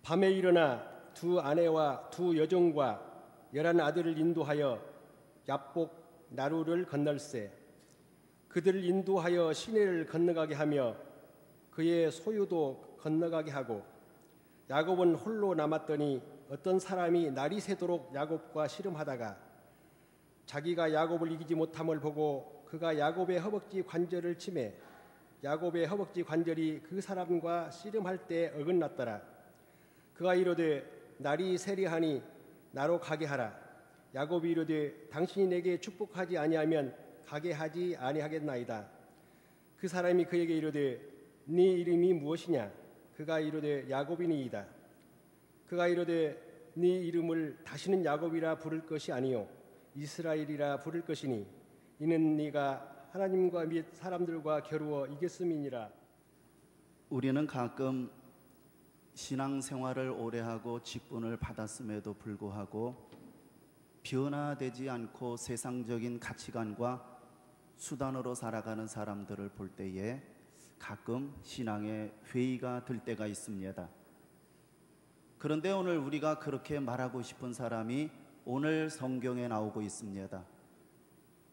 밤에 일어나 두 아내와 두 여종과 11 아들을 인도하여 야복 나루를 건널세. 그들을 인도하여 시내를 건너가게 하며 그의 소유도 건너가게 하고, 야곱은 홀로 남았더니 어떤 사람이 날이 새도록 야곱과 씨름하다가 자기가 야곱을 이기지 못함을 보고 그가 야곱의 허벅지 관절을 치매 야곱의 허벅지 관절이 그 사람과 씨름할 때 어긋났더라. 그가 이르되 날이 세리하니 나로 가게 하라. 야곱이 이르되 당신이 내게 축복하지 아니하면 가게 하지 아니하겠나이다. 그 사람이 그에게 이르되 네 이름이 무엇이냐? 그가 이르되 야곱이니이다. 그가 이르되 네 이름을 다시는 야곱이라 부를 것이 아니요 이스라엘이라 부를 것이니 이는 네가 하나님과 및 사람들과 겨루어 이겼음이니라. 우리는 가끔 신앙생활을 오래 하고 직분을 받았음에도 불구하고 변화되지 않고 세상적인 가치관과 수단으로 살아가는 사람들을 볼 때에 가끔 신앙에 회의가 들 때가 있습니다. 그런데 오늘 우리가 그렇게 말하고 싶은 사람이 오늘 성경에 나오고 있습니다.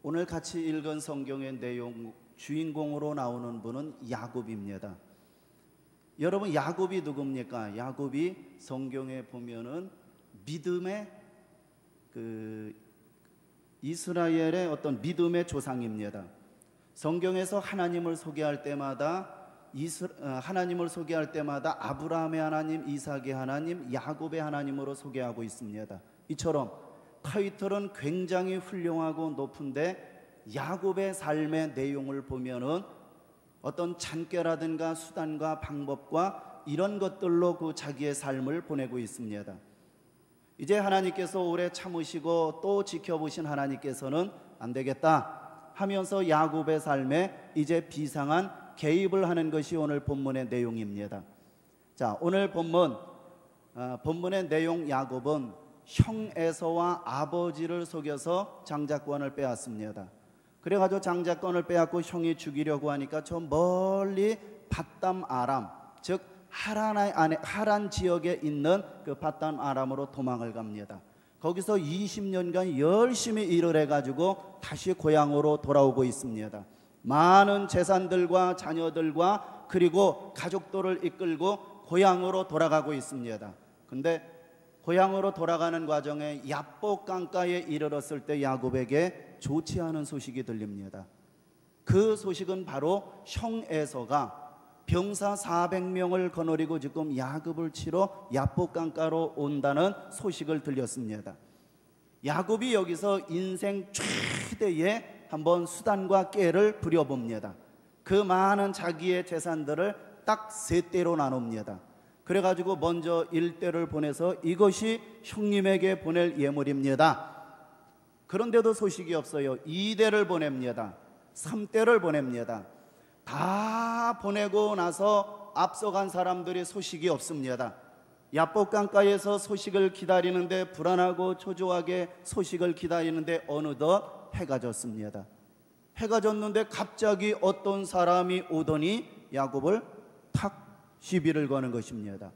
오늘 같이 읽은 성경의 내용 주인공으로 나오는 분은 야곱입니다. 여러분, 야곱이 누굽니까? 야곱이 성경에 보면은 믿음의 이스라엘의 어떤 믿음의 조상입니다. 성경에서 하나님을 소개할 때마다 아브라함의 하나님, 이삭의 하나님, 야곱의 하나님으로 소개하고 있습니다. 이처럼 타이틀은 굉장히 훌륭하고 높은데 야곱의 삶의 내용을 보면은 어떤 잔꾀라든가 수단과 방법과 이런 것들로 그 자기의 삶을 보내고 있습니다. 이제 하나님께서 오래 참으시고 또 지켜보신 하나님께서는 안 되겠다 하면서 야곱의 삶에 이제 비상한 개입을 하는 것이 오늘 본문의 내용입니다. 자, 오늘 본문의 내용, 야곱은 형 에서와 아버지를 속여서 장자권을 빼앗습니다. 그래가지고 장자권을 빼앗고 형이 죽이려고 하니까 저 멀리 밧담 아람, 즉 하란 지역에 있는 그 밧담 아람으로 도망을 갑니다. 거기서 20년간 열심히 일을 해가지고 다시 고향으로 돌아오고 있습니다. 많은 재산들과 자녀들과 그리고 가족들을 이끌고 고향으로 돌아가고 있습니다. 근데 고향으로 돌아가는 과정에 야복 강가에 이르렀을 때 야곱에게 좋지 않은 소식이 들립니다. 그 소식은 바로 형 에서가 병사 400명을 거느리고 지금 야곱을 치러 야복 강가로 온다는 소식을 들렸습니다. 야곱이 여기서 인생 최대의 한번 수단과 깨를 부려봅니다. 그 많은 자기의 재산들을 딱 3대로 나눕니다. 그래가지고 먼저 1대를 보내서 이것이 형님에게 보낼 예물입니다. 그런데도 소식이 없어요. 2대를 보냅니다. 3대를 보냅니다. 다 보내고 나서 앞서간 사람들이 소식이 없습니다. 야복 강가에서 소식을 기다리는데 불안하고 초조하게 소식을 기다리는데 어느덧 해가 졌습니다. 해가 졌는데 갑자기 어떤 사람이 오더니 야곱을 탁 시비를 거는 것입니다.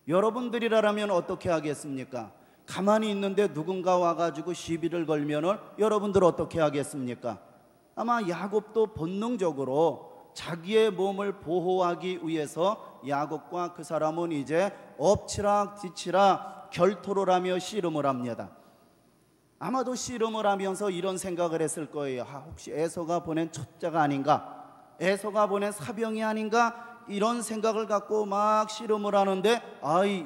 여러분들이라면 어떻게 하겠습니까? 가만히 있는데 누군가 와가지고 시비를 걸면은 여러분들 어떻게 하겠습니까? 아마 야곱도 본능적으로 자기의 몸을 보호하기 위해서 야곱과 그 사람은 이제 엎치락 뒤치락 결토를 하며 씨름을 합니다. 아마도 씨름을 하면서 이런 생각을 했을 거예요. 혹시 에서가 보낸 첩자가 아닌가? 에서가 보낸 사병이 아닌가? 이런 생각을 갖고 막 씨름을 하는데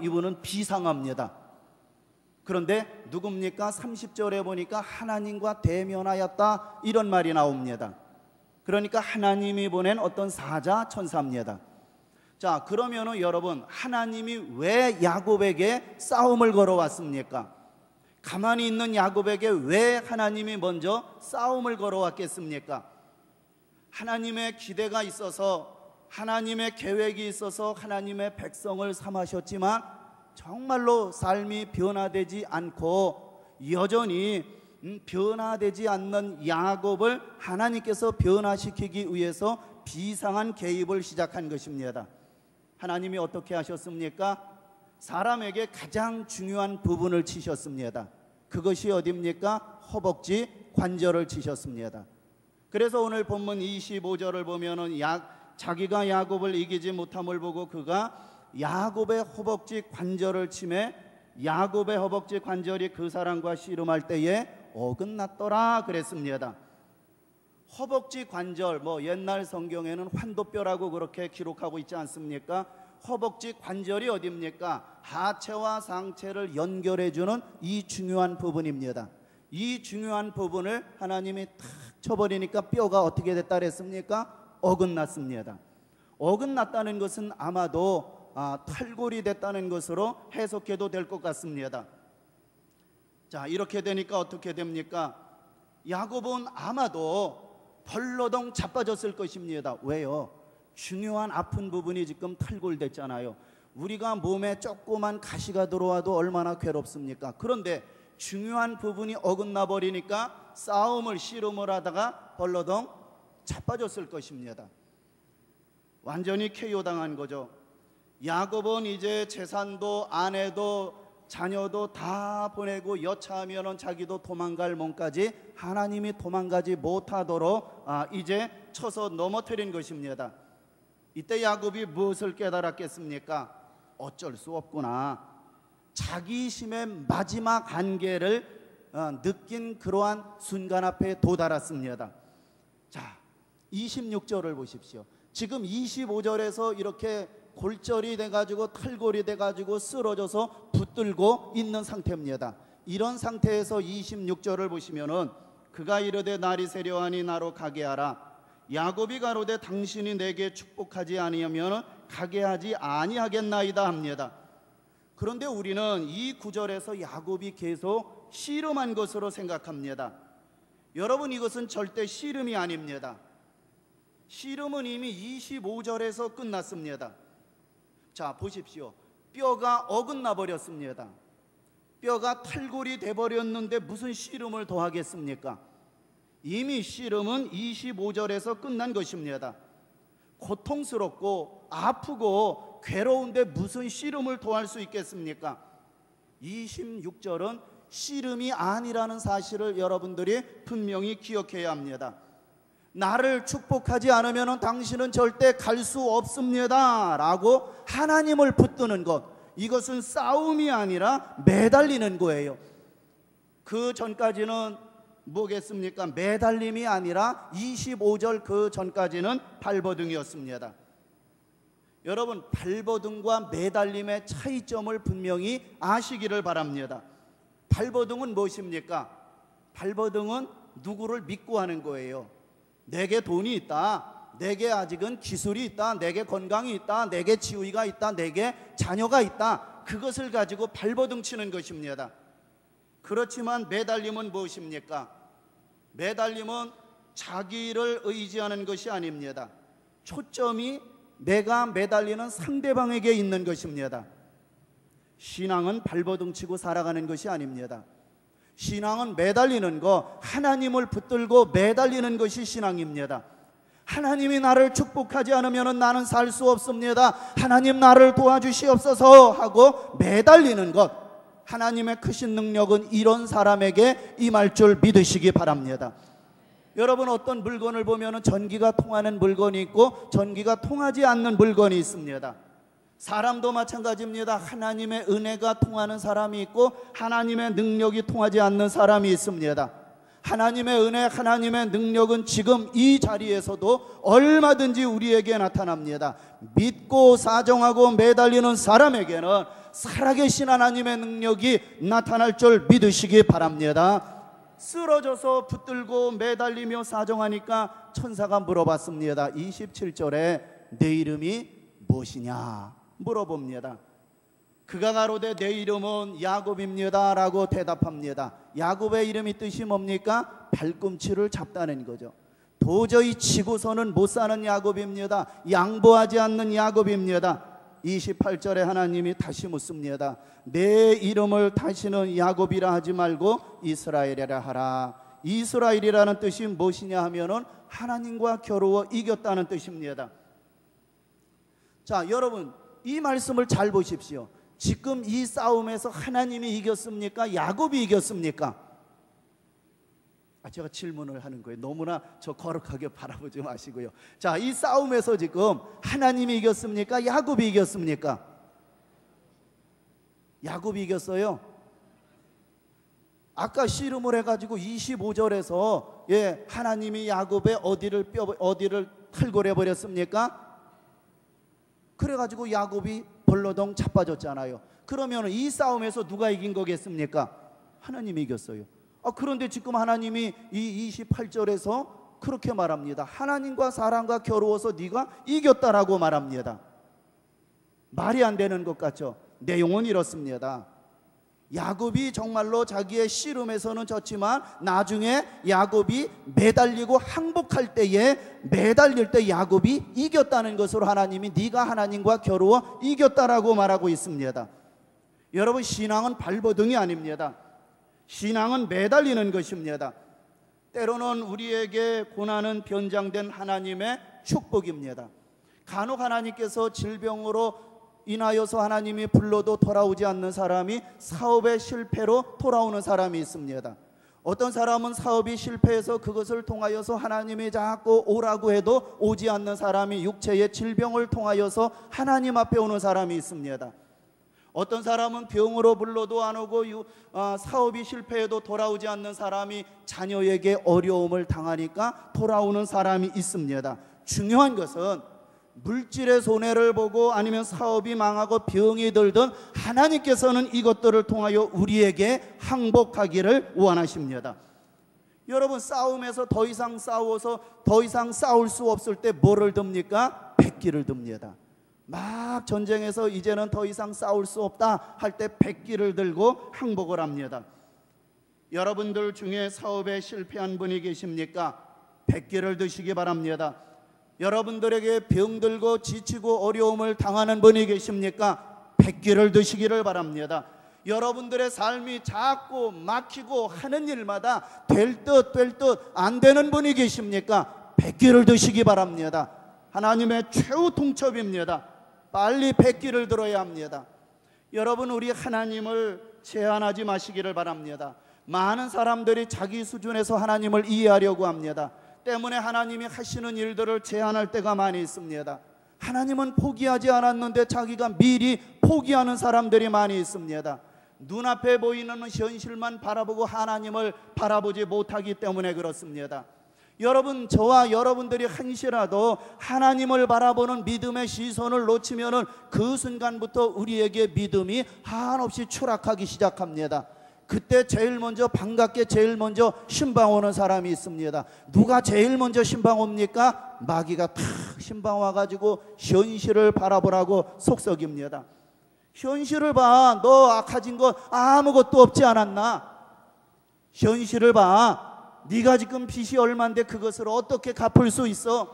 이분은 비상합니다. 그런데 누굽니까? 30절에 보니까 하나님과 대면하였다 이런 말이 나옵니다. 그러니까 하나님이 보낸 어떤 사자 천사입니다. 자, 그러면은 여러분, 하나님이 왜 야곱에게 싸움을 걸어왔습니까? 가만히 있는 야곱에게 왜 하나님이 먼저 싸움을 걸어왔겠습니까? 하나님의 기대가 있어서, 하나님의 계획이 있어서 하나님의 백성을 삼으셨지만 정말로 삶이 변화되지 않고 여전히 변화되지 않는 야곱을 하나님께서 변화시키기 위해서 비상한 개입을 시작한 것입니다. 하나님이 어떻게 하셨습니까? 사람에게 가장 중요한 부분을 치셨습니다. 그것이 어디입니까? 허벅지 관절을 치셨습니다. 그래서 오늘 본문 25절을 보면은 자기가 야곱을 이기지 못함을 보고 그가 야곱의 허벅지 관절을 치매 야곱의 허벅지 관절이 그 사람과 씨름할 때에 어긋났더라 그랬습니다. 허벅지 관절, 옛날 성경에는 환도뼈라고 그렇게 기록하고 있지 않습니까? 허벅지 관절이 어디입니까? 하체와 상체를 연결해주는 이 중요한 부분입니다. 이 중요한 부분을 하나님이 탁 쳐버리니까 뼈가 어떻게 됐다 그랬습니까? 어긋났습니다. 어긋났다는 것은 아마도 탈골이 됐다는 것으로 해석해도 될 것 같습니다. 자, 이렇게 되니까 어떻게 됩니까? 야곱은 아마도 벌러덩 자빠졌을 것입니다. 왜요? 중요한 아픈 부분이 지금 탈골됐잖아요. 우리가 몸에 조그만 가시가 들어와도 얼마나 괴롭습니까? 그런데 중요한 부분이 어긋나 버리니까 싸움을 씨름을 하다가 벌러덩 자빠졌을 것입니다. 완전히 KO 당한 거죠. 야곱은 이제 재산도 아내도 자녀도 다 보내고 여차하면 자기도 도망갈 몸까지 하나님이 도망가지 못하도록 이제 쳐서 넘어뜨린 것입니다. 이때 야곱이 무엇을 깨달았겠습니까? 어쩔 수 없구나. 자기심의 마지막 한계를 느낀 그러한 순간 앞에 도달했습니다. 자, 26절을 보십시오. 지금 25절에서 이렇게 골절이 돼가지고 탈골이 돼가지고 쓰러져서 붙들고 있는 상태입니다. 이런 상태에서 26절을 보시면은 그가 이르되 날이 세려하니 나로 가게 하라. 야곱이 가로되 당신이 내게 축복하지 아니하면 가게 하지 아니하겠나이다 합니다. 그런데 우리는 이 구절에서 야곱이 계속 씨름한 것으로 생각합니다. 여러분, 이것은 절대 씨름이 아닙니다. 씨름은 이미 25절에서 끝났습니다. 자, 보십시오. 뼈가 어긋나 버렸습니다. 뼈가 탈골이 돼버렸는데 무슨 씨름을 더 하겠습니까? 이미 씨름은 25절에서 끝난 것입니다. 고통스럽고 아프고 괴로운데 무슨 씨름을 더 할 수 있겠습니까? 26절은 씨름이 아니라는 사실을 여러분들이 분명히 기억해야 합니다. 나를 축복하지 않으면 당신은 절대 갈 수 없습니다 라고 하나님을 붙드는 것, 이것은 싸움이 아니라 매달리는 거예요. 그 전까지는 뭐겠습니까? 매달림이 아니라 25절 그 전까지는 발버둥이었습니다. 여러분, 발버둥과 매달림의 차이점을 분명히 아시기를 바랍니다. 발버둥은 무엇입니까? 발버둥은 누구를 믿고 하는 거예요. 내게 돈이 있다, 내게 아직은 기술이 있다, 내게 건강이 있다, 내게 지위가 있다, 내게 자녀가 있다, 그것을 가지고 발버둥 치는 것입니다. 그렇지만 매달림은 무엇입니까? 매달림은 자기를 의지하는 것이 아닙니다. 초점이 내가 매달리는 상대방에게 있는 것입니다. 신앙은 발버둥 치고 살아가는 것이 아닙니다. 신앙은 매달리는 것, 하나님을 붙들고 매달리는 것이 신앙입니다. 하나님이 나를 축복하지 않으면 나는 살 수 없습니다. 하나님 나를 도와주시옵소서 하고 매달리는 것, 하나님의 크신 능력은 이런 사람에게 임할 줄 믿으시기 바랍니다. 여러분, 어떤 물건을 보면 전기가 통하는 물건이 있고 전기가 통하지 않는 물건이 있습니다. 사람도 마찬가지입니다. 하나님의 은혜가 통하는 사람이 있고 하나님의 능력이 통하지 않는 사람이 있습니다. 하나님의 은혜, 하나님의 능력은 지금 이 자리에서도 얼마든지 우리에게 나타납니다. 믿고 사정하고 매달리는 사람에게는 살아계신 하나님의 능력이 나타날 줄 믿으시기 바랍니다. 쓰러져서 붙들고 매달리며 사정하니까 천사가 물어봤습니다. 27절에 내 이름이 무엇이냐 물어봅니다. 그가 가로되 내 이름은 야곱입니다 라고 대답합니다. 야곱의 이름이 뜻이 뭡니까? 발꿈치를 잡다는 거죠. 도저히 지고서는 못 사는 야곱입니다. 양보하지 않는 야곱입니다. 28절에 하나님이 다시 묻습니다. 내 이름을 다시는 야곱이라 하지 말고 이스라엘이라 하라. 이스라엘이라는 뜻이 무엇이냐 하면은 하나님과 겨루어 이겼다는 뜻입니다. 자, 여러분, 이 말씀을 잘 보십시오. 지금 이 싸움에서 하나님이 이겼습니까? 야곱이 이겼습니까? 제가 질문을 하는 거예요. 너무나 저 거룩하게 바라보지 마시고요. 자, 이 싸움에서 지금 하나님이 이겼습니까? 야곱이 이겼습니까? 야곱이 이겼어요. 아까 씨름을 해가지고 25절에서 하나님이 야곱의 어디를 탈골해 버렸습니까? 그래가지고 야곱이 벌러덩 자빠졌잖아요. 그러면 이 싸움에서 누가 이긴 거겠습니까? 하나님이 이겼어요. 그런데 지금 하나님이 이 28절에서 그렇게 말합니다. 하나님과 사람과 겨루어서 네가 이겼다라고 말합니다. 말이 안 되는 것 같죠? 내용은 이렇습니다. 야곱이 정말로 자기의 씨름에서는 졌지만 나중에 야곱이 매달리고 항복할 때에 매달릴 때 야곱이 이겼다는 것으로 하나님이 네가 하나님과 겨루어 이겼다라고 말하고 있습니다. 여러분, 신앙은 발버둥이 아닙니다. 신앙은 매달리는 것입니다. 때로는 우리에게 고난은 변장된 하나님의 축복입니다. 간혹 하나님께서 질병으로 인하여서 하나님이 불러도 돌아오지 않는 사람이 사업의 실패로 돌아오는 사람이 있습니다. 어떤 사람은 사업이 실패해서 그것을 통하여서 하나님이 자꾸 오라고 해도 오지 않는 사람이 육체의 질병을 통하여서 하나님 앞에 오는 사람이 있습니다. 어떤 사람은 병으로 불러도 안 오고 사업이 실패해도 돌아오지 않는 사람이 자녀에게 어려움을 당하니까 돌아오는 사람이 있습니다. 중요한 것은 물질의 손해를 보고 아니면 사업이 망하고 병이 들든 하나님께서는 이것들을 통하여 우리에게 항복하기를 원하십니다. 여러분, 싸움에서 더 이상 싸워서 더 이상 싸울 수 없을 때 뭐를 듭니까? 백기를 듭니다. 막 전쟁에서 이제는 더 이상 싸울 수 없다 할 때 백기를 들고 항복을 합니다. 여러분들 중에 사업에 실패한 분이 계십니까? 백기를 드시기 바랍니다. 여러분들에게 병들고 지치고 어려움을 당하는 분이 계십니까? 백기를 드시기를 바랍니다. 여러분들의 삶이 자꾸 막히고 하는 일마다 될 듯 안 되는 분이 계십니까? 백기를 드시기 바랍니다. 하나님의 최후 통첩입니다. 빨리 백기를 들어야 합니다. 여러분, 우리 하나님을 제한하지 마시기를 바랍니다. 많은 사람들이 자기 수준에서 하나님을 이해하려고 합니다. 때문에 하나님이 하시는 일들을 제한할 때가 많이 있습니다. 하나님은 포기하지 않았는데 자기가 미리 포기하는 사람들이 많이 있습니다. 눈앞에 보이는 현실만 바라보고 하나님을 바라보지 못하기 때문에 그렇습니다. 여러분, 저와 여러분들이 한시라도 하나님을 바라보는 믿음의 시선을 놓치면은 그 순간부터 우리에게 믿음이 한없이 추락하기 시작합니다. 그때 제일 먼저 반갑게 제일 먼저 신방 오는 사람이 있습니다. 누가 제일 먼저 신방 옵니까? 마귀가 탁 신방 와가지고 현실을 바라보라고 속썩입니다. 현실을 봐. 너 가진 거 아무것도 없지 않았나? 현실을 봐. 네가 지금 빚이 얼만데 그것을 어떻게 갚을 수 있어?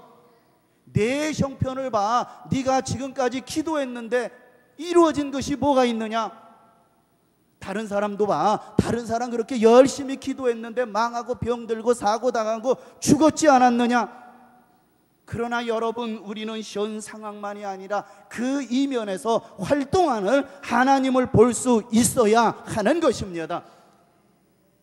내 형편을 봐. 네가 지금까지 기도했는데 이루어진 것이 뭐가 있느냐? 다른 사람도 봐. 다른 사람 그렇게 열심히 기도했는데 망하고 병들고 사고 당하고 죽었지 않았느냐? 그러나 여러분, 우리는 현 상황만이 아니라 그 이면에서 활동하는 하나님을 볼 수 있어야 하는 것입니다.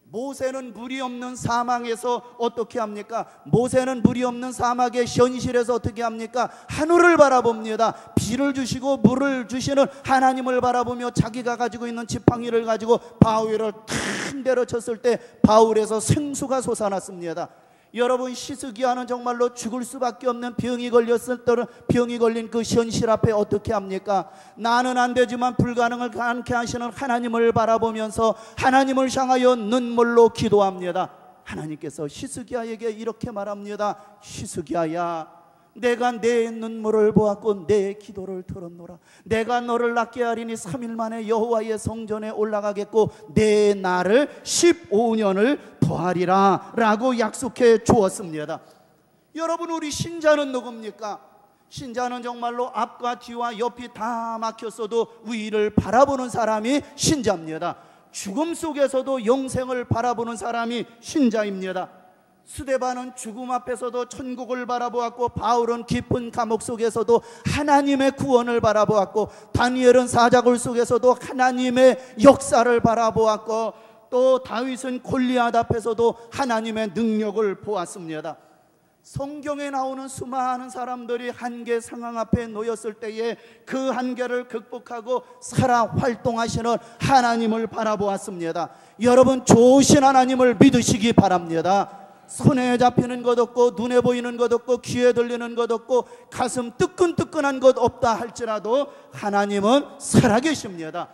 모세는 물이 없는 사망에서 어떻게 합니까? 모세는 물이 없는 사막의 현실에서 어떻게 합니까? 하늘을 바라봅니다. 비를 주시고 물을 주시는 하나님을 바라보며 자기가 가지고 있는 지팡이를 가지고 바위를 탁 내려쳤을 때 바울에서 생수가 솟아났습니다. 여러분, 히스기야는 정말로 죽을 수밖에 없는 병이 걸렸을 때는 병이 걸린 그 현실 앞에 어떻게 합니까? 나는 안 되지만 불가능을 가능케 하시는 하나님을 바라보면서 하나님을 향하여 눈물로 기도합니다. 하나님께서 히스기야에게 이렇게 말합니다. 히스기야야, 내가 내 눈물을 보았고 내 기도를 들었노라. 내가 너를 낫게 하리니 3일 만에 여호와의 성전에 올라가겠고 내 날을 15년을 더하리라 라고 약속해 주었습니다. 여러분, 우리 신자는 누굽니까? 신자는 정말로 앞과 뒤와 옆이 다 막혔어도 위를 바라보는 사람이 신자입니다. 죽음 속에서도 영생을 바라보는 사람이 신자입니다. 스데반은 죽음 앞에서도 천국을 바라보았고, 바울은 깊은 감옥 속에서도 하나님의 구원을 바라보았고, 다니엘은 사자굴 속에서도 하나님의 역사를 바라보았고, 또 다윗은 골리앗 앞에서도 하나님의 능력을 보았습니다. 성경에 나오는 수많은 사람들이 한계 상황 앞에 놓였을 때에 그 한계를 극복하고 살아 활동하시는 하나님을 바라보았습니다. 여러분, 좋으신 하나님을 믿으시기 바랍니다. 손에 잡히는 것 없고, 눈에 보이는 것 없고, 귀에 들리는 것 없고, 가슴 뜨끈뜨끈한 것 없다 할지라도 하나님은 살아계십니다.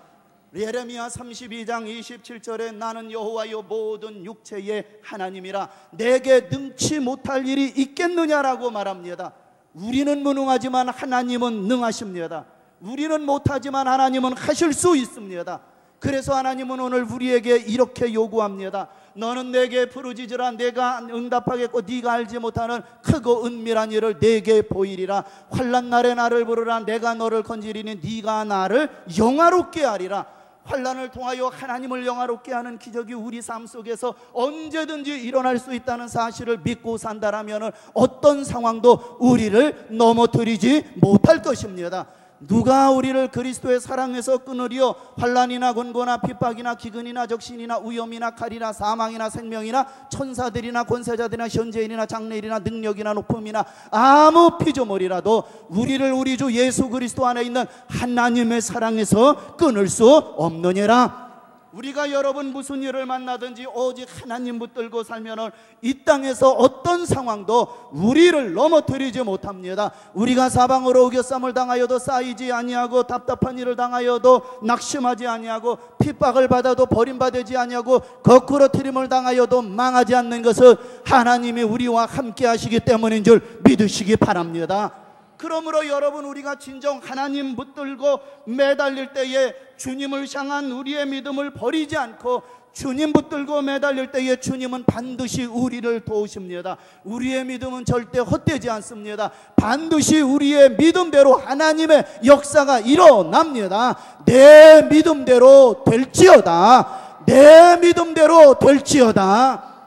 예레미야 32장 27절에 나는 여호와여 모든 육체의 하나님이라 내게 능치 못할 일이 있겠느냐라고 말합니다. 우리는 무능하지만 하나님은 능하십니다. 우리는 못하지만 하나님은 하실 수 있습니다. 그래서 하나님은 오늘 우리에게 이렇게 요구합니다. 너는 내게 부르짖으라. 내가 응답하겠고 네가 알지 못하는 크고 은밀한 일을 내게 보이리라. 환난 날에 나를 부르라. 내가 너를 건지리니 네가 나를 영화롭게 하리라. 환난을 통하여 하나님을 영화롭게 하는 기적이 우리 삶 속에서 언제든지 일어날 수 있다는 사실을 믿고 산다라면 어떤 상황도 우리를 넘어뜨리지 못할 것입니다. 누가 우리를 그리스도의 사랑에서 끊으리요? 환난이나 곤고나 핍박이나 기근이나 적신이나 위험이나 칼이나 사망이나 생명이나 천사들이나 권세자들이나 현재인이나 장래일이나 능력이나 높음이나 아무 피조물이라도 우리를 우리 주 예수 그리스도 안에 있는 하나님의 사랑에서 끊을 수 없느니라. 우리가 여러분 무슨 일을 만나든지 오직 하나님 붙들고 살면 이 땅에서 어떤 상황도 우리를 넘어뜨리지 못합니다. 우리가 사방으로 우겨쌈을 당하여도 쌓이지 아니하고, 답답한 일을 당하여도 낙심하지 아니하고, 핍박을 받아도 버림받지 아니하고, 거꾸로 트림을 당하여도 망하지 않는 것은 하나님이 우리와 함께 하시기 때문인 줄 믿으시기 바랍니다. 그러므로 여러분, 우리가 진정 하나님 붙들고 매달릴 때에 주님을 향한 우리의 믿음을 버리지 않고, 주님 붙들고 매달릴 때에 주님은 반드시 우리를 도우십니다. 우리의 믿음은 절대 헛되지 않습니다. 반드시 우리의 믿음대로 하나님의 역사가 일어납니다. 내 믿음대로 될지어다. 내 믿음대로 될지어다.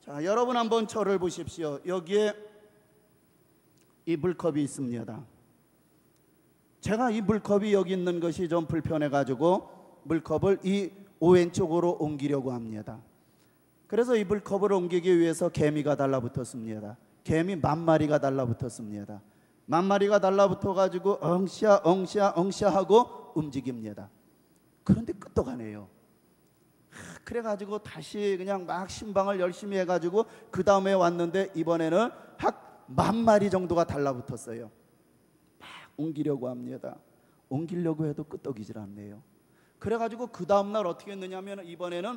자, 여러분 한번 저를 보십시오. 여기에 이 물컵이 있습니다. 제가 이 물컵이 여기 있는 것이 좀 불편해 가지고 물컵을 이 오왼쪽으로 옮기려고 합니다. 그래서 이 물컵을 옮기기 위해서 개미가 달라붙었습니다. 개미 10,000마리가 달라붙었습니다. 10,000마리가 달라붙어 가지고 엉시야 엉시야 엉시야 하고 움직입니다. 그런데 끄떡하네요. 그래 가지고 다시 그냥 막 신방을 열심히 해 가지고 그 다음에 왔는데, 이번에는 10,000마리 정도가 달라붙었어요. 막 옮기려고 합니다. 옮기려고 해도 끄떡이질 않네요. 그래가지고 그 다음날 어떻게 했느냐면, 이번에는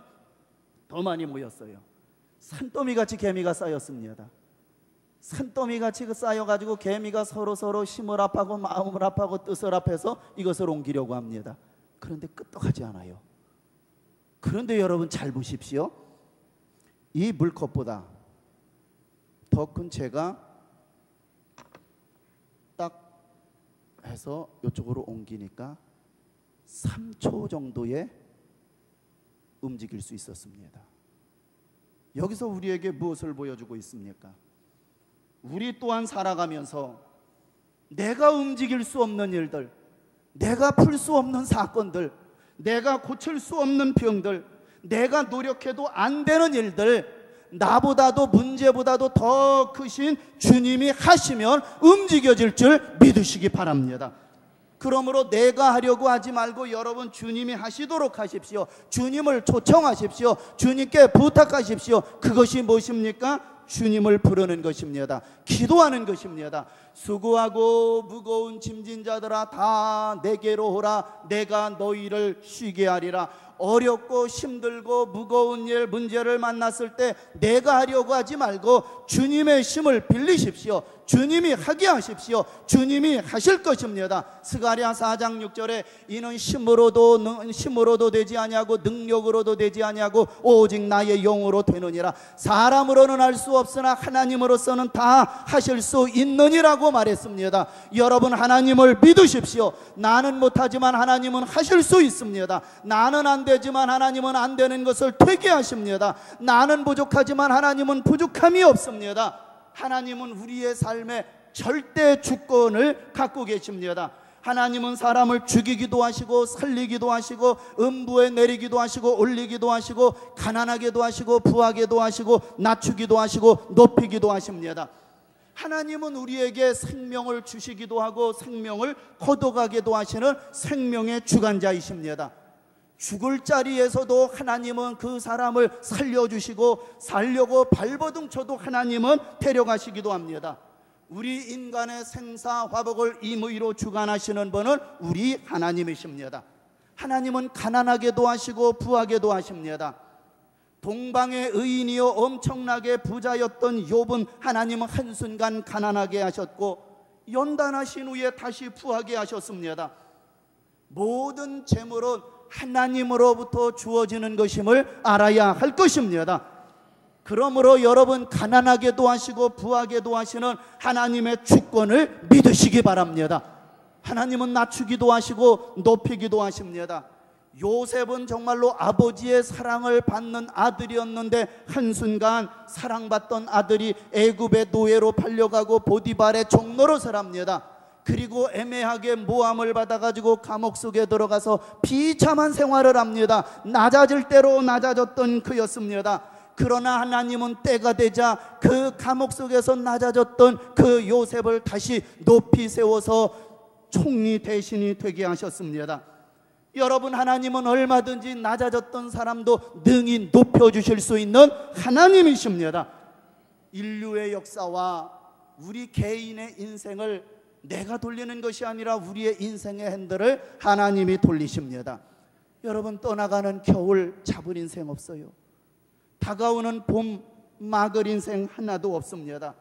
더 많이 모였어요. 산더미같이 개미가 쌓였습니다. 산더미같이 쌓여가지고 개미가 서로 힘을 합하고 마음을 합하고 뜻을 합해서 이것을 옮기려고 합니다. 그런데 끄떡하지 않아요. 그런데 여러분 잘 보십시오. 이 물컵보다 더 큰 제가 딱 해서 이쪽으로 옮기니까 3초 정도에 움직일 수 있었습니다. 여기서 우리에게 무엇을 보여주고 있습니까? 우리 또한 살아가면서 내가 움직일 수 없는 일들, 내가 풀 수 없는 사건들, 내가 고칠 수 없는 병들, 내가 노력해도 안 되는 일들, 나보다도 문제보다도 더 크신 주님이 하시면 움직여질 줄 믿으시기 바랍니다. 그러므로 내가 하려고 하지 말고 여러분 주님이 하시도록 하십시오. 주님을 초청하십시오. 주님께 부탁하십시오. 그것이 무엇입니까? 주님을 부르는 것입니다. 기도하는 것입니다. 수고하고 무거운 짐진 자들아 다 내게로 오라. 내가 너희를 쉬게 하리라. 어렵고 힘들고 무거운 일, 문제를 만났을 때 내가 하려고 하지 말고 주님의 힘을 빌리십시오. 주님이 하게 하십시오. 주님이 하실 것입니다. 스가랴 4장 6절에 이는 힘으로도 되지 아니하고 능력으로도 되지 아니하고 오직 나의 영으로 되느니라. 사람으로는 할 수 없으나 하나님으로서는 다 하실 수 있느니라고 말했습니다. 여러분, 하나님을 믿으십시오. 나는 못하지만 하나님은 하실 수 있습니다. 나는 안 되지만 하나님은 안 되는 것을 되게 하십니다. 나는 부족하지만 하나님은 부족함이 없습니다. 하나님은 우리의 삶에 절대 주권을 갖고 계십니다. 하나님은 사람을 죽이기도 하시고 살리기도 하시고 음부에 내리기도 하시고 올리기도 하시고 가난하게도 하시고 부하게도 하시고 낮추기도 하시고 높이기도 하십니다. 하나님은 우리에게 생명을 주시기도 하고 생명을 거둬가게도 하시는 생명의 주관자이십니다. 죽을 자리에서도 하나님은 그 사람을 살려주시고 살려고 발버둥 쳐도 하나님은 데려가시기도 합니다. 우리 인간의 생사화복을 임의로 주관하시는 분은 우리 하나님이십니다. 하나님은 가난하게도 하시고 부하게도 하십니다. 동방의 의인이요 엄청나게 부자였던 욥은 하나님은 한순간 가난하게 하셨고 연단하신 후에 다시 부하게 하셨습니다. 모든 재물은 하나님으로부터 주어지는 것임을 알아야 할 것입니다. 그러므로 여러분, 가난하게도 하시고 부하게도 하시는 하나님의 주권을 믿으시기 바랍니다. 하나님은 낮추기도 하시고 높이기도 하십니다. 요셉은 정말로 아버지의 사랑을 받는 아들이었는데 한순간 사랑받던 아들이 애굽의 노예로 팔려가고 보디발의 종노릇을 합니다. 그리고 애매하게 모함을 받아가지고 감옥 속에 들어가서 비참한 생활을 합니다. 낮아질 대로 낮아졌던 그였습니다. 그러나 하나님은 때가 되자 그 감옥 속에서 낮아졌던 그 요셉을 다시 높이 세워서 총리 대신이 되게 하셨습니다. 여러분, 하나님은 얼마든지 낮아졌던 사람도 능히 높여주실 수 있는 하나님이십니다. 인류의 역사와 우리 개인의 인생을 내가 돌리는 것이 아니라 우리의 인생의 핸들을 하나님이 돌리십니다. 여러분, 떠나가는 겨울 잡을 인생 없어요. 다가오는 봄 막을 인생 하나도 없습니다.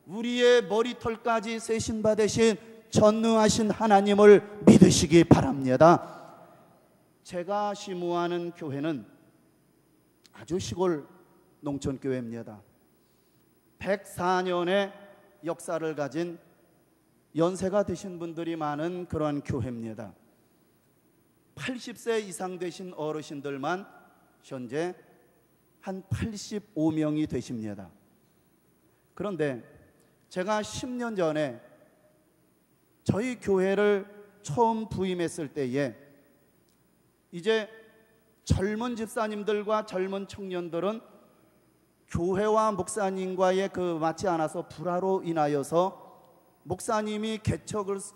우리의 머리털까지 세신받으신 전능하신 하나님을 믿으시기 바랍니다. 제가 시무하는 교회는 아주 시골 농촌교회입니다. 104년의 역사를 가진 연세가 드신 분들이 많은 그러한 교회입니다. 80세 이상 되신 어르신들만 현재 한 85명이 되십니다. 그런데 제가 10년 전에 저희 교회를 처음 부임했을 때에 이제 젊은 집사님들과 젊은 청년들은 교회와 목사님과의 그 맞지 않아서 불화로 인하여서 목사님이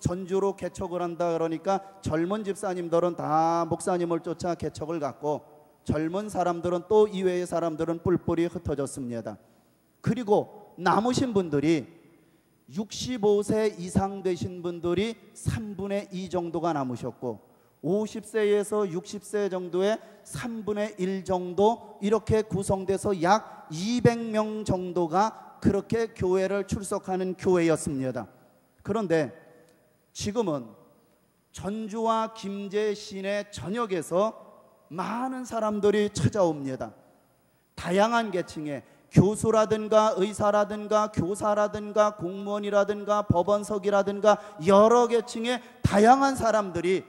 전주로 개척을 한다 그러니까 젊은 집사님들은 다 목사님을 쫓아 개척을 갖고 젊은 사람들은 또 이외의 사람들은 뿔뿔이 흩어졌습니다. 그리고 남으신 분들이 65세 이상 되신 분들이 3분의 2 정도가 남으셨고 50세에서 60세 정도의 3분의 1 정도 이렇게 구성돼서 약 200명 정도가 그렇게 교회를 출석하는 교회였습니다. 그런데 지금은 전주와 김제 시내 전역에서 많은 사람들이 찾아옵니다. 다양한 계층의 교수라든가 의사라든가 교사라든가 공무원이라든가 법원석이라든가 여러 계층의 다양한 사람들이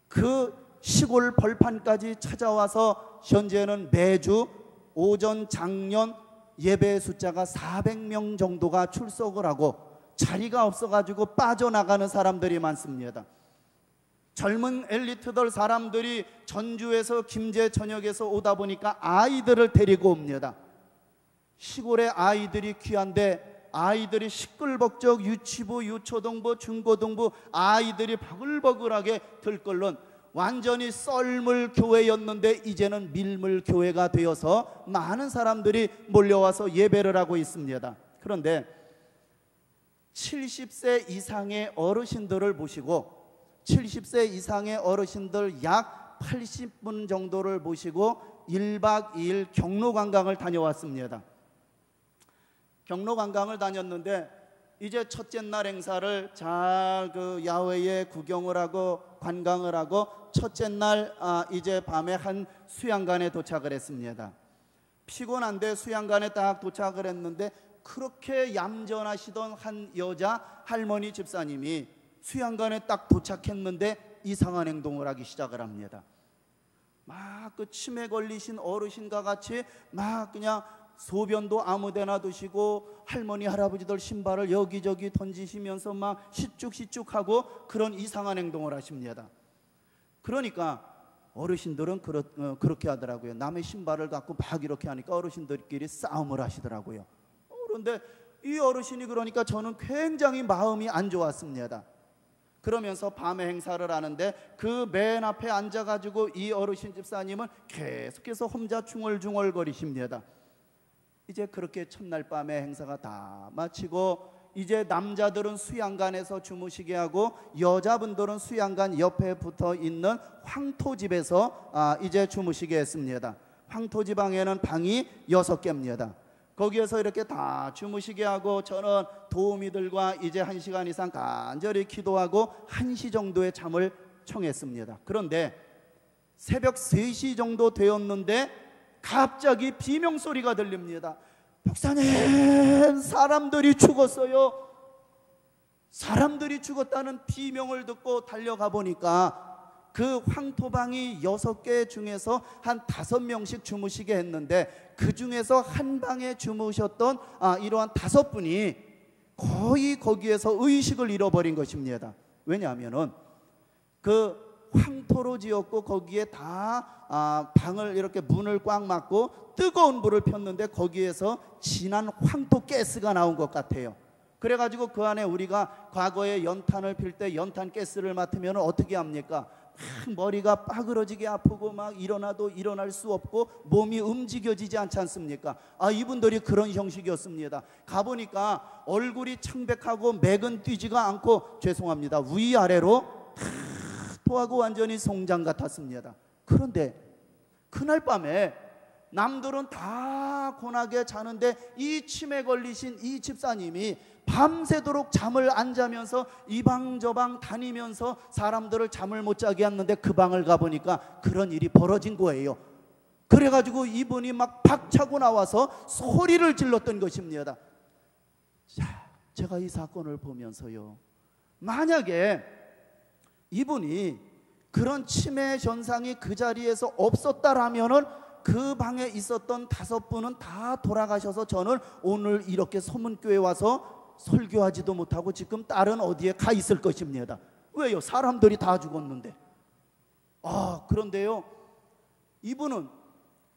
그 시골 벌판까지 찾아와서 현재는 매주 오전 장년 예배 숫자가 400명 정도가 출석을 하고 자리가 없어가지고 빠져나가는 사람들이 많습니다. 젊은 엘리트들 사람들이 전주에서 김제 전역에서 오다 보니까 아이들을 데리고 옵니다. 시골의 아이들이 귀한데 아이들이 시끌벅적 유치부, 유초등부, 중고등부 아이들이 버글버글하게 들끓는 완전히 썰물 교회였는데 이제는 밀물 교회가 되어서 많은 사람들이 몰려와서 예배를 하고 있습니다. 그런데 70세 이상의 어르신들을 모시고 70세 이상의 어르신들 약 80분 정도를 모시고 1박 2일 경로관광을 다녀왔습니다. 경로관광을 다녔는데 이제 첫째 날 행사를 잘 그 야외에 구경을 하고 관광을 하고 첫째 날 이제 밤에 한 수양관에 도착을 했습니다. 피곤한데 수양관에 딱 도착을 했는데 그렇게 얌전하시던 한 여자 할머니 집사님이 수양관에 딱 도착했는데 이상한 행동을 하기 시작을 합니다. 막 그 치매 걸리신 어르신과 같이 막 그냥 소변도 아무데나 두시고 할머니 할아버지들 신발을 여기저기 던지시면서 막 시쭉시쭉하고 그런 이상한 행동을 하십니다. 그러니까 어르신들은 그렇게 하더라고요. 남의 신발을 갖고 막 이렇게 하니까 어르신들끼리 싸움을 하시더라고요. 그런데 이 어르신이 그러니까 저는 굉장히 마음이 안 좋았습니다. 그러면서 밤에 행사를 하는데 그 맨 앞에 앉아가지고 이 어르신 집사님은 계속해서 혼자 중얼중얼거리십니다. 이제 그렇게 첫날 밤에 행사가 다 마치고 이제 남자들은 수양관에서 주무시게 하고 여자분들은 수양관 옆에 붙어 있는 황토집에서 이제 주무시게 했습니다. 황토지방에는 방이 6개입니다. 거기에서 이렇게 다 주무시게 하고 저는 도우미들과 이제 1시간 이상 간절히 기도하고 1시 정도의 잠을 청했습니다. 그런데 새벽 3시 정도 되었는데 갑자기 비명소리가 들립니다. 목사님, 사람들이 죽었어요. 사람들이 죽었다는 비명을 듣고 달려가 보니까 그 황토방이 6개 중에서 한 5명씩 주무시게 했는데 그 중에서 한 방에 주무셨던 이러한 5분이 거의 거기에서 의식을 잃어버린 것입니다. 왜냐하면은 그 황토로 지었고 거기에 다 방을 이렇게 문을 꽉 막고 뜨거운 불을 폈는데 거기에서 진한 황토 가스가 나온 것 같아요. 그래가지고 그 안에 우리가 과거에 연탄을 필 때 연탄 가스를 맡으면 어떻게 합니까? 머리가 빠그러지게 아프고 막 일어나도 일어날 수 없고 몸이 움직여지지 않지 않습니까? 이분들이 그런 형식이었습니다. 가보니까 얼굴이 창백하고 맥은 뛰지가 않고 죄송합니다, 위아래로 토하고 완전히 송장 같았습니다. 그런데 그날 밤에 남들은 다 고나게 자는데 이 치매 걸리신 이 집사님이 밤새도록 잠을 안 자면서 이 방 저 방 다니면서 사람들을 잠을 못 자게 했는데 그 방을 가보니까 그런 일이 벌어진 거예요. 그래가지고 이분이 막 박차고 나와서 소리를 질렀던 것입니다. 자, 제가 이 사건을 보면서요, 만약에 이분이 그런 치매 현상이 그 자리에서 없었다라면은 그 방에 있었던 5분은 다 돌아가셔서 저는 오늘 이렇게 소문교회 와서 설교하지도 못하고 지금 딸은 어디에 가 있을 것입니다. 왜요? 사람들이 다 죽었는데. 그런데요, 이분은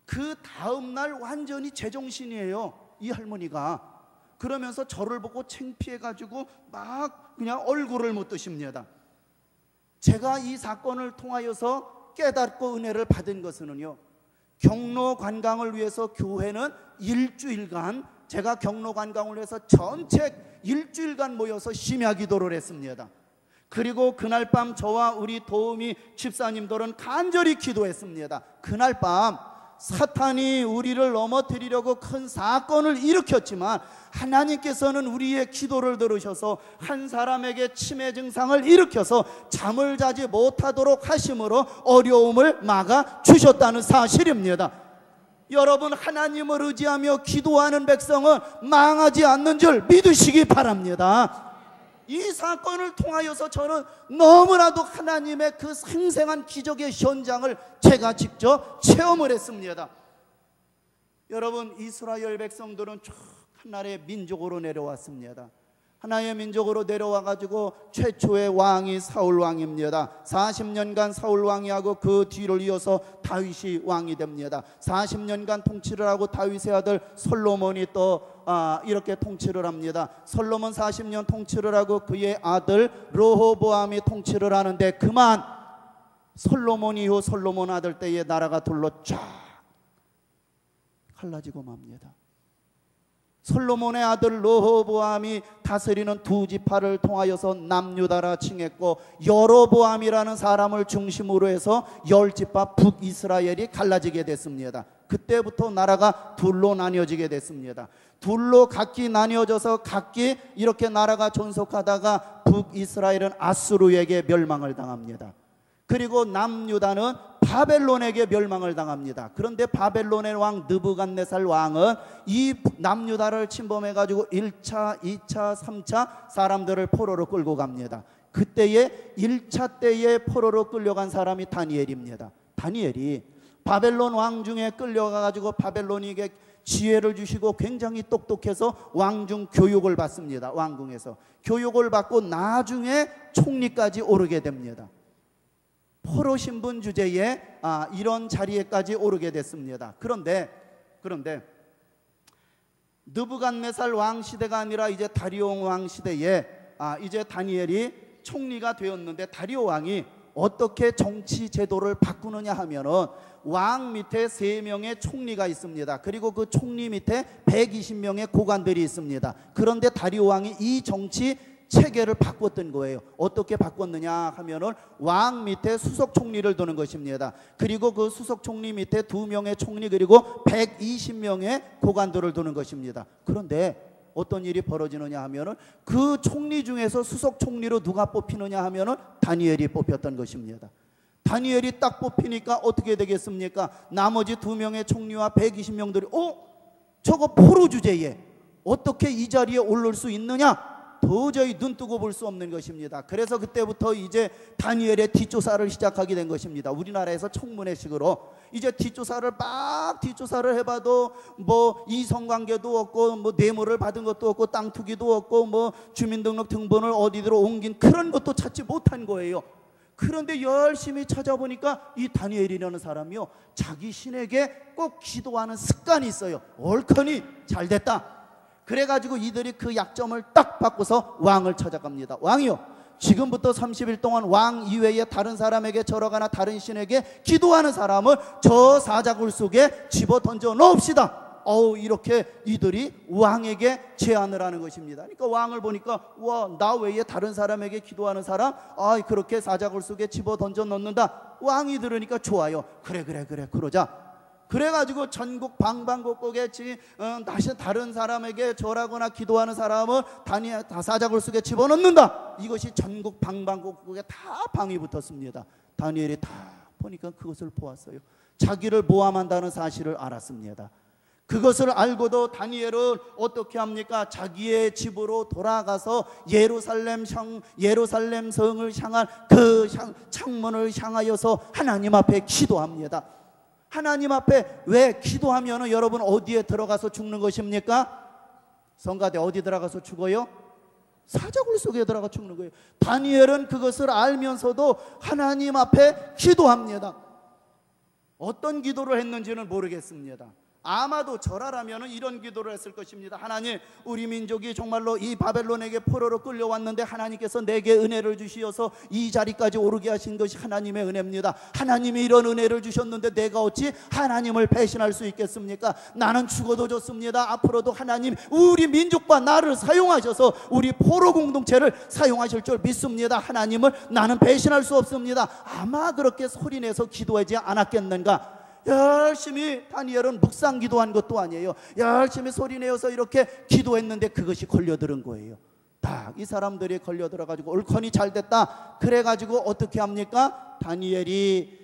그 다음날 완전히 제정신이에요, 이 할머니가. 그러면서 저를 보고 창피해가지고 막 그냥 얼굴을 못 드십니다. 제가 이 사건을 통하여서 깨닫고 은혜를 받은 것은요, 경로 관광을 위해서 교회는 일주일간, 제가 경로 관광을 위해서 전체 일주일간 모여서 심야 기도를 했습니다. 그리고 그날 밤 저와 우리 도우미 집사님들은 간절히 기도했습니다. 그날 밤 사탄이 우리를 넘어뜨리려고 큰 사건을 일으켰지만 하나님께서는 우리의 기도를 들으셔서 한 사람에게 치매 증상을 일으켜서 잠을 자지 못하도록 하심으로 어려움을 막아 주셨다는 사실입니다. 여러분, 하나님을 의지하며 기도하는 백성은 망하지 않는 줄 믿으시기 바랍니다. 이 사건을 통하여서 저는 너무나도 하나님의 그 생생한 기적의 현장을 제가 직접 체험을 했습니다. 여러분, 이스라엘 백성들은 쭉 하나의 민족으로 내려왔습니다. 하나의 민족으로 내려와가지고 최초의 왕이 사울 왕입니다. 40년간 사울 왕이 하고 그 뒤를 이어서 다윗이 왕이 됩니다. 40년간 통치를 하고 다윗의 아들 솔로몬이 또 이렇게 통치를 합니다. 솔로몬 40년 통치를 하고 그의 아들 르호보암이 통치를 하는데 그만 솔로몬 이후 솔로몬 아들 때에 나라가 둘로 쫙 갈라지고 맙니다. 솔로몬의 아들 르호보암이 다스리는 2지파를 통하여서 남유다라 칭했고 여로보암이라는 사람을 중심으로 해서 10지파 북이스라엘이 갈라지게 됐습니다. 그때부터 나라가 둘로 나뉘어지게 됐습니다. 둘로 각기 나뉘어져서 각기 이렇게 나라가 존속하다가 북이스라엘은 아수르에게 멸망을 당합니다. 그리고 남유다는 바벨론에게 멸망을 당합니다. 그런데 바벨론의 왕 느부갓네살 왕은 이 남유다를 침범해 가지고 1차, 2차, 3차 사람들을 포로로 끌고 갑니다. 그때에 1차 때에 포로로 끌려간 사람이 다니엘입니다. 다니엘이 바벨론 왕 중에 끌려가 가지고 바벨론에게 지혜를 주시고 굉장히 똑똑해서 왕중 교육을 받습니다. 왕궁에서 교육을 받고 나중에 총리까지 오르게 됩니다. 포로 신분 주제에 이런 자리에까지 오르게 됐습니다. 그런데 느부갓네살 왕 시대가 아니라 이제 다리오 왕 시대에 이제 다니엘이 총리가 되었는데, 다리오 왕이 어떻게 정치 제도를 바꾸느냐 하면은 왕 밑에 3명의 총리가 있습니다. 그리고 그 총리 밑에 120명의 고관들이 있습니다. 그런데 다리오 왕이 이 정치 체계를 바꿨던 거예요. 어떻게 바꿨느냐 하면은 왕 밑에 수석 총리를 두는 것입니다. 그리고 그 수석 총리 밑에 2명의 총리 그리고 120명의 고관들을 두는 것입니다. 그런데 어떤 일이 벌어지느냐 하면은 그 총리 중에서 수석 총리로 누가 뽑히느냐 하면은 다니엘이 뽑혔던 것입니다. 다니엘이 딱 뽑히니까 어떻게 되겠습니까? 나머지 2명의 총리와 120명들이 저거 포로 주제에 어떻게 이 자리에 오를 수 있느냐? 도저히 눈 뜨고 볼 수 없는 것입니다. 그래서 그때부터 이제 다니엘의 뒷조사를 시작하게 된 것입니다. 우리나라에서 청문회식으로 이제 뒷조사를 해봐도 뭐 이성관계도 없고 뭐 뇌물을 받은 것도 없고 땅 투기도 없고 뭐 주민등록 등본을 어디로 옮긴 그런 것도 찾지 못한 거예요. 그런데 열심히 찾아보니까 이 다니엘이라는 사람이요, 자기 신에게 꼭 기도하는 습관이 있어요. 옳거니 잘됐다. 그래가지고 이들이 그 약점을 딱 바꿔서 왕을 찾아갑니다. 왕이요, 지금부터 30일 동안 왕 이외에 다른 사람에게 절하거나 다른 신에게 기도하는 사람을 저 사자굴 속에 집어 던져 넣읍시다. 이렇게 이들이 왕에게 제안을 하는 것입니다. 그러니까 왕을 보니까 나 외에 다른 사람에게 기도하는 사람 그렇게 사자굴 속에 집어 던져 넣는다. 왕이 들으니까 좋아요. 그래 그러자. 그래가지고 전국 방방곡곡에 다른 사람에게 절하거나 기도하는 사람을 사자굴 속에 집어넣는다. 이것이 전국 방방곡곡에 다 방이 붙었습니다. 다니엘이 다 보니까 그것을 보았어요. 자기를 모함한다는 사실을 알았습니다. 그것을 알고도 다니엘은 어떻게 합니까? 자기의 집으로 돌아가서 예루살렘 성을 향한 그 창문을 향하여서 하나님 앞에 기도합니다. 하나님 앞에 왜 기도하면 여러분 어디에 들어가서 죽는 것입니까? 성가대 어디 들어가서 죽어요? 사자굴 속에 들어가 죽는 거예요. 다니엘은 그것을 알면서도 하나님 앞에 기도합니다. 어떤 기도를 했는지는 모르겠습니다. 아마도 절하라면 이런 기도를 했을 것입니다. 하나님, 우리 민족이 정말로 이 바벨론에게 포로로 끌려왔는데 하나님께서 내게 은혜를 주시어서 이 자리까지 오르게 하신 것이 하나님의 은혜입니다. 하나님이 이런 은혜를 주셨는데 내가 어찌 하나님을 배신할 수 있겠습니까? 나는 죽어도 좋습니다. 앞으로도 하나님 우리 민족과 나를 사용하셔서 우리 포로 공동체를 사용하실 줄 믿습니다. 하나님을 나는 배신할 수 없습니다. 아마 그렇게 소리내서 기도하지 않았겠는가? 열심히 다니엘은 묵상 기도한 것도 아니에요. 열심히 소리내어서 이렇게 기도했는데 그것이 걸려들은 거예요. 딱 이 사람들이 걸려들어가지고 옳거니 잘됐다. 그래가지고 어떻게 합니까? 다니엘이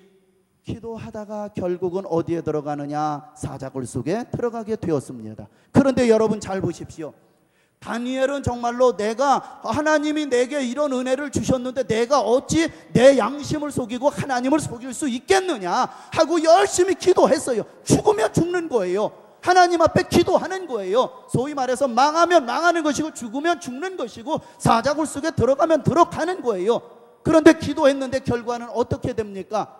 기도하다가 결국은 어디에 들어가느냐? 사자굴 속에 들어가게 되었습니다. 그런데 여러분 잘 보십시오. 다니엘은 정말로 내가 하나님이 내게 이런 은혜를 주셨는데 내가 어찌 내 양심을 속이고 하나님을 속일 수 있겠느냐 하고 열심히 기도했어요. 죽으면 죽는 거예요. 하나님 앞에 기도하는 거예요. 소위 말해서 망하면 망하는 것이고 죽으면 죽는 것이고 사자굴 속에 들어가면 들어가는 거예요. 그런데 기도했는데 결과는 어떻게 됩니까?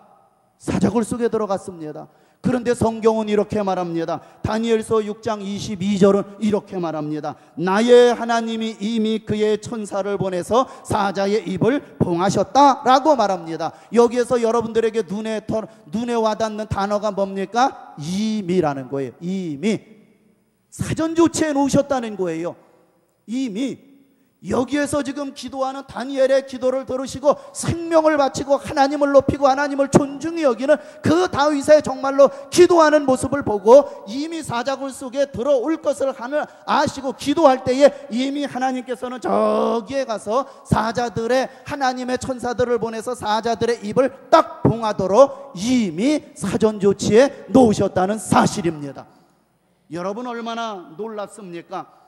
사자굴 속에 들어갔습니다. 그런데 성경은 이렇게 말합니다. 다니엘서 6장 22절은 이렇게 말합니다. 나의 하나님이 이미 그의 천사를 보내서 사자의 입을 봉하셨다라고 말합니다. 여기에서 여러분들에게 눈에 와닿는 단어가 뭡니까? 이미라는 거예요. 이미 사전 조치해 놓으셨다는 거예요. 이미 여기에서 지금 기도하는 다니엘의 기도를 들으시고 생명을 바치고 하나님을 높이고 하나님을 존중히 여기는 그 다윗의 정말로 기도하는 모습을 보고 이미 사자굴 속에 들어올 것을 아시고 기도할 때에 이미 하나님께서는 저기에 가서 사자들의 하나님의 천사들을 보내서 사자들의 입을 딱 봉하도록 이미 사전 조치에 놓으셨다는 사실입니다. 여러분 얼마나 놀랍습니까?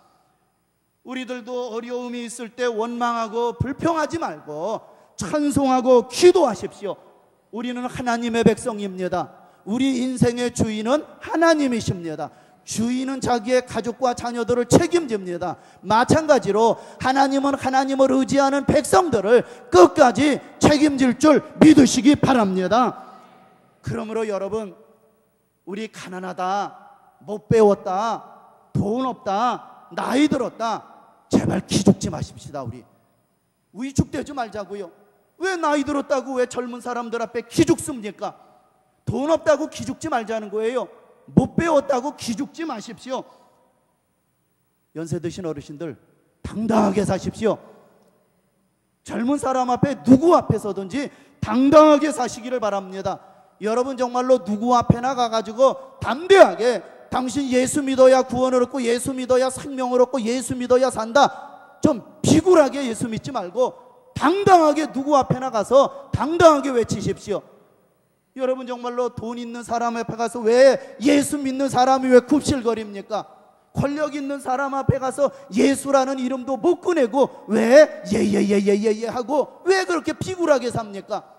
우리들도 어려움이 있을 때 원망하고 불평하지 말고 찬송하고 기도하십시오. 우리는 하나님의 백성입니다. 우리 인생의 주인은 하나님이십니다. 주인은 자기의 가족과 자녀들을 책임집니다. 마찬가지로 하나님은 하나님을 의지하는 백성들을 끝까지 책임질 줄 믿으시기 바랍니다. 그러므로 여러분, 우리 가난하다, 못 배웠다, 돈 없다, 나이 들었다, 제발 기죽지 마십시다. 우리 위축되지 말자고요. 왜 나이 들었다고 왜 젊은 사람들 앞에 기죽습니까? 돈 없다고 기죽지 말자는 거예요. 못 배웠다고 기죽지 마십시오. 연세 드신 어르신들 당당하게 사십시오. 젊은 사람 앞에 누구 앞에서든지 당당하게 사시기를 바랍니다. 여러분 정말로 누구 앞에 나가가지고 담대하게 당신 예수 믿어야 구원을 얻고 예수 믿어야 생명을 얻고 예수 믿어야 산다, 좀 비굴하게 예수 믿지 말고 당당하게 누구 앞에 나가서 당당하게 외치십시오. 여러분 정말로 돈 있는 사람 앞에 가서 왜 예수 믿는 사람이 왜 굽실거립니까? 권력 있는 사람 앞에 가서 예수라는 이름도 못 꺼내고 왜 예예예예예 하고 왜 그렇게 비굴하게 삽니까?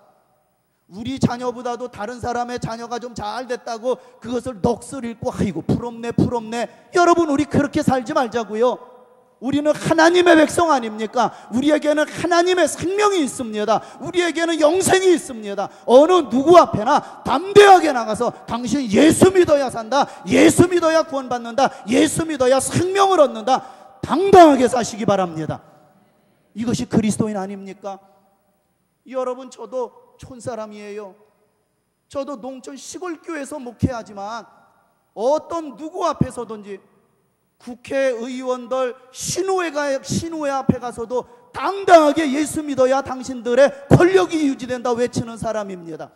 우리 자녀보다도 다른 사람의 자녀가 좀 잘 됐다고 그것을 넋을 잃고 아이고 부럽네 부럽네. 여러분 우리 그렇게 살지 말자고요. 우리는 하나님의 백성 아닙니까? 우리에게는 하나님의 생명이 있습니다. 우리에게는 영생이 있습니다. 어느 누구 앞에나 담대하게 나가서 당신 예수 믿어야 산다, 예수 믿어야 구원받는다, 예수 믿어야 생명을 얻는다, 당당하게 사시기 바랍니다. 이것이 그리스도인 아닙니까? 여러분 저도 촌사람이에요. 저도 농촌 시골교회에서 목회하지만 어떤 누구 앞에서든지 국회의원들 신우회 앞에 가서도 당당하게 예수 믿어야 당신들의 권력이 유지된다 외치는 사람입니다.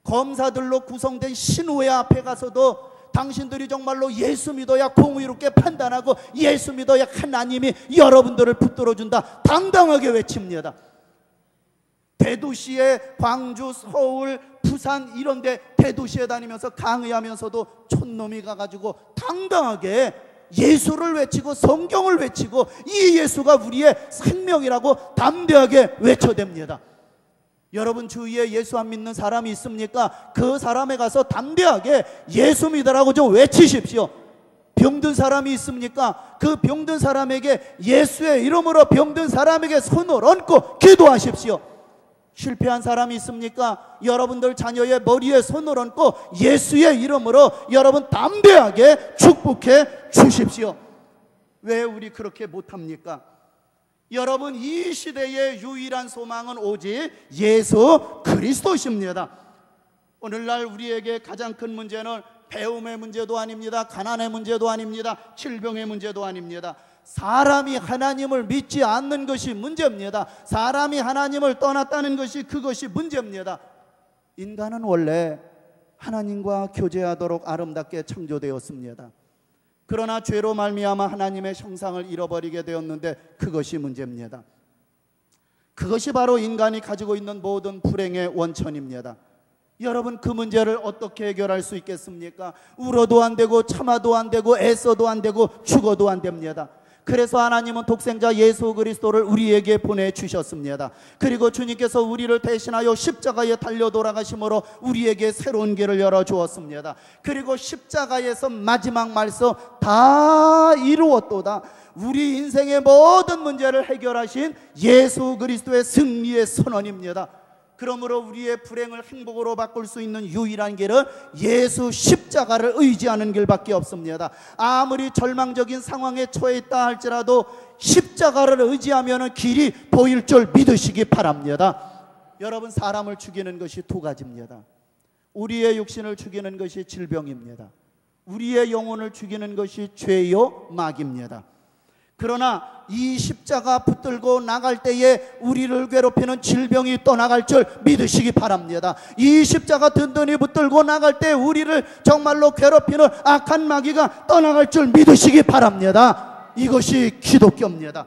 검사들로 구성된 신우회 앞에 가서도 당신들이 정말로 예수 믿어야 공의롭게 판단하고 예수 믿어야 하나님이 여러분들을 붙들어준다 당당하게 외칩니다. 대도시에 광주, 서울, 부산 이런 데 대도시에 다니면서 강의하면서도 촌놈이 가가지고 당당하게 예수를 외치고 성경을 외치고 이 예수가 우리의 생명이라고 담대하게 외쳐댑니다. 여러분 주위에 예수 안 믿는 사람이 있습니까? 그 사람에 가서 담대하게 예수 믿으라고 좀 외치십시오. 병든 사람이 있습니까? 그 병든 사람에게 예수의 이름으로 병든 사람에게 손을 얹고 기도하십시오. 실패한 사람이 있습니까? 여러분들 자녀의 머리에 손을 얹고 예수의 이름으로 여러분 담대하게 축복해 주십시오. 왜 우리 그렇게 못합니까? 여러분 이 시대의 유일한 소망은 오직 예수 그리스도십니다. 오늘날 우리에게 가장 큰 문제는 배움의 문제도 아닙니다. 가난의 문제도 아닙니다. 질병의 문제도 아닙니다. 사람이 하나님을 믿지 않는 것이 문제입니다. 사람이 하나님을 떠났다는 것이 그것이 문제입니다. 인간은 원래 하나님과 교제하도록 아름답게 창조되었습니다. 그러나 죄로 말미암아 하나님의 형상을 잃어버리게 되었는데 그것이 문제입니다. 그것이 바로 인간이 가지고 있는 모든 불행의 원천입니다. 여러분 그 문제를 어떻게 해결할 수 있겠습니까? 울어도 안 되고 참아도 안 되고 애써도 안 되고 죽어도 안 됩니다. 그래서 하나님은 독생자 예수 그리스도를 우리에게 보내주셨습니다. 그리고 주님께서 우리를 대신하여 십자가에 달려 돌아가심으로 우리에게 새로운 길을 열어주었습니다. 그리고 십자가에서 마지막 말씀 다 이루었도다. 우리 인생의 모든 문제를 해결하신 예수 그리스도의 승리의 선언입니다. 그러므로 우리의 불행을 행복으로 바꿀 수 있는 유일한 길은 예수 십자가를 의지하는 길밖에 없습니다. 아무리 절망적인 상황에 처해 있다 할지라도 십자가를 의지하면 길이 보일 줄 믿으시기 바랍니다. 여러분 사람을 죽이는 것이 두 가지입니다. 우리의 육신을 죽이는 것이 질병입니다. 우리의 영혼을 죽이는 것이 죄요 마귀입니다. 그러나 이 십자가 붙들고 나갈 때에 우리를 괴롭히는 질병이 떠나갈 줄 믿으시기 바랍니다. 이 십자가 든든히 붙들고 나갈 때 우리를 정말로 괴롭히는 악한 마귀가 떠나갈 줄 믿으시기 바랍니다. 이것이 기독교입니다.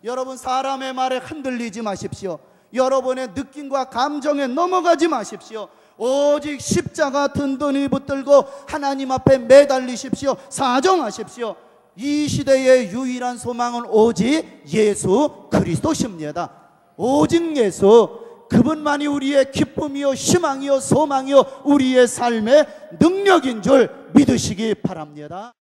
여러분, 사람의 말에 흔들리지 마십시오. 여러분의 느낌과 감정에 넘어가지 마십시오. 오직 십자가 든든히 붙들고 하나님 앞에 매달리십시오. 사정하십시오. 이 시대의 유일한 소망은 오직 예수 그리스도십니다. 오직 예수, 그분만이 우리의 기쁨이요 희망이요 소망이요 우리의 삶의 능력인 줄 믿으시기 바랍니다.